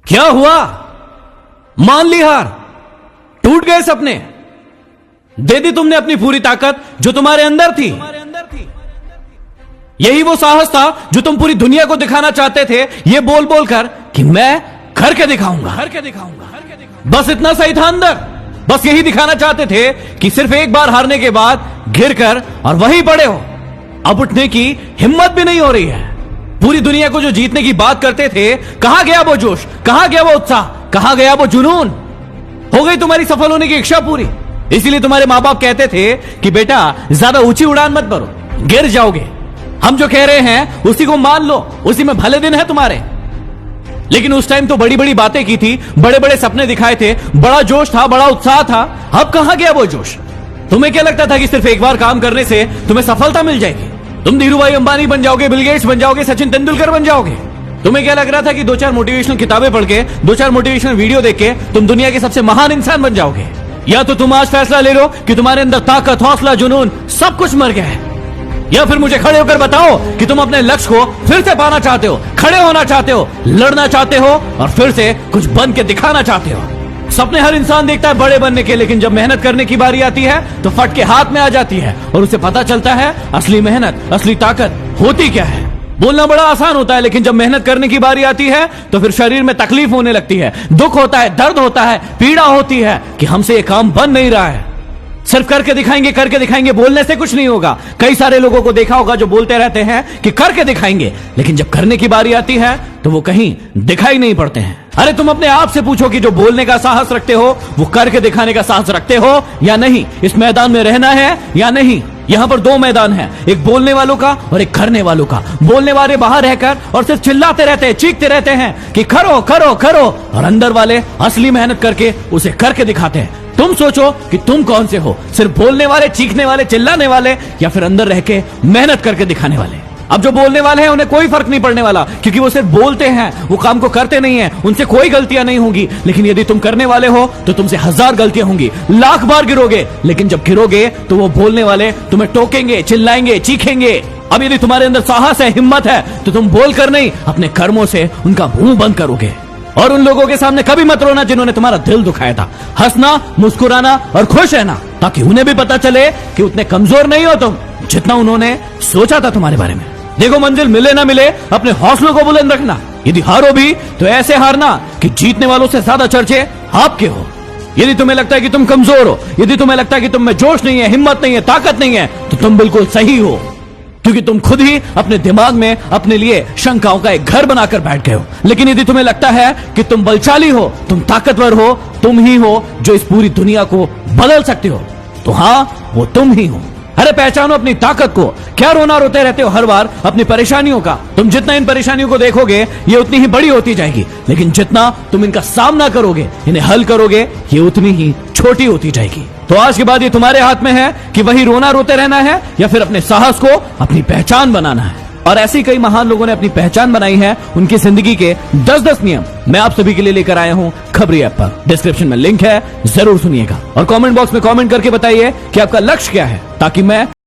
क्या हुआ? मान ली हार, टूट गए सपने, दे दी तुमने अपनी पूरी ताकत जो तुम्हारे अंदर थी। यही वो साहस था जो तुम पूरी दुनिया को दिखाना चाहते थे, ये बोल बोल कर कि मैं करके दिखाऊंगा। बस इतना सही था अंदर, बस यही दिखाना चाहते थे कि सिर्फ एक बार हारने के बाद गिरकर और वहीं पड़े हो। अब उठने की हिम्मत भी नहीं हो रही है। पूरी दुनिया को जो जीतने की बात करते थे, कहां गया वो जोश, कहां गया वो उत्साह, कहां गया वो जुनून? हो गई तुम्हारी सफल होने की इच्छा पूरी। इसीलिए तुम्हारे मां बाप कहते थे कि बेटा ज्यादा ऊंची उड़ान मत भरो, गिर जाओगे। हम जो कह रहे हैं उसी को मान लो, उसी में भले दिन है तुम्हारे। लेकिन उस टाइम तो बड़ी बड़ी बातें की थी, बड़े बड़े सपने दिखाए थे, बड़ा जोश था, बड़ा उत्साह था। अब कहां गया वो जोश? तुम्हें क्या लगता था कि सिर्फ एक बार काम करने से तुम्हें सफलता मिल जाएगी? तुम धीरूभाई अंबानी बन जाओगे, बिल गेट्स बन जाओगे, सचिन तेंदुलकर बन जाओगे? तुम्हें क्या लग रहा था कि दो चार मोटिवेशनल किताबें पढ़ के, दो चार मोटिवेशनल वीडियो देख के तुम दुनिया के सबसे महान इंसान बन जाओगे? या तो तुम आज फैसला ले लो कि तुम्हारे अंदर ताकत, हौसला, जुनून सब कुछ मर गया है, या फिर मुझे खड़े होकर बताओ कि तुम अपने लक्ष्य को फिर से पाना चाहते हो, खड़े होना चाहते हो, लड़ना चाहते हो और फिर से कुछ बन के दिखाना चाहते हो। सपने हर इंसान देखता है बड़े बनने के, लेकिन जब मेहनत करने की बारी आती है तो फट के हाथ में आ जाती है और उसे पता चलता है असली मेहनत, असली ताकत होती क्या है। बोलना बड़ा आसान होता है, लेकिन जब मेहनत करने की बारी आती है तो फिर शरीर में तकलीफ होने लगती है, दुख होता है, दर्द होता है, पीड़ा होती है कि हमसे ये काम बन नहीं रहा है। सिर्फ करके दिखाएंगे, बोलने से कुछ नहीं होगा। कई सारे लोगों को देखा होगा जो बोलते रहते हैं कि करके दिखाएंगे, लेकिन जब करने की बारी आती है तो वो कहीं दिखाई नहीं पड़ते हैं। अरे तुम अपने आप से पूछो कि जो बोलने का साहस रखते हो वो करके दिखाने का साहस रखते हो या नहीं? इस मैदान में रहना है या नहीं? यहां पर दो मैदान है, एक बोलने वालों का और एक करने वालों का। बोलने वाले बाहर रहकर और सिर्फ चिल्लाते रहते हैं, चीखते रहते हैं कि करो करो करो, और अंदर वाले असली मेहनत करके उसे करके दिखाते हैं। तुम सोचो कि तुम कौन से हो, सिर्फ बोलने वाले, चीखने वाले, चिल्लाने वाले, या फिर अंदर रह के मेहनत करके दिखाने वाले? अब जो बोलने वाले हैं उन्हें कोई फर्क नहीं पड़ने वाला, क्योंकि वो सिर्फ बोलते हैं, वो काम को करते नहीं है, उनसे कोई गलतियां नहीं होंगी। लेकिन यदि तुम करने वाले हो तो तुमसे 1000 गलतियां होंगी, लाख बार गिरोगे, लेकिन जब गिरोगे तो वो बोलने वाले तुम्हें टोकेंगे, चिल्लाएंगे, चीखेंगे। अब यदि तुम्हारे अंदर साहस है, हिम्मत है, तो तुम बोलकर नहीं, अपने कर्मों से उनका मुंह बंद करोगे। और उन लोगों के सामने कभी मत रोना जिन्होंने तुम्हारा दिल दुखाया था। हंसना, मुस्कुराना और खुश रहना, ताकि उन्हें भी पता चले कि उतने कमजोर नहीं हो तुम जितना उन्होंने सोचा था तुम्हारे बारे में। देखो, मंजिल मिले ना मिले, अपने हौसलों को बुलंद रखना। यदि हारो भी तो ऐसे हारना कि जीतने वालों से ज्यादा चर्चे आपके हो। यदि तुम्हें लगता है कि तुम कमजोर हो, यदि तुम्हें लगता है कि तुम में जोश नहीं है, हिम्मत नहीं है, ताकत नहीं है, तो तुम बिल्कुल सही हो, क्योंकि तुम खुद ही अपने दिमाग में अपने लिए शंकाओं का एक घर बनाकर बैठ गए हो। लेकिन यदि तुम्हें लगता है कि तुम बलशाली हो, तुम ताकतवर हो, तुम ही हो जो इस पूरी दुनिया को बदल सकते हो, तो हां, वो तुम ही हो। अरे पहचानो अपनी ताकत को। क्या रोना रोते रहते हो हर बार अपनी परेशानियों का? तुम जितना इन परेशानियों को देखोगे ये उतनी ही बड़ी होती जाएगी, लेकिन जितना तुम इनका सामना करोगे, इन्हें हल करोगे, ये उतनी ही छोटी होती जाएगी। तो आज के बाद ये तुम्हारे हाथ में है कि वही रोना रोते रहना है या फिर अपने साहस को अपनी पहचान बनाना है। और ऐसी कई महान लोगों ने अपनी पहचान बनाई है, उनकी जिंदगी के 10-10 नियम मैं आप सभी के लिए लेकर आया हूं खबरी ऐप पर। डिस्क्रिप्शन में लिंक है, जरूर सुनिएगा और कमेंट बॉक्स में कमेंट करके बताइए कि आपका लक्ष्य क्या है, ताकि मैं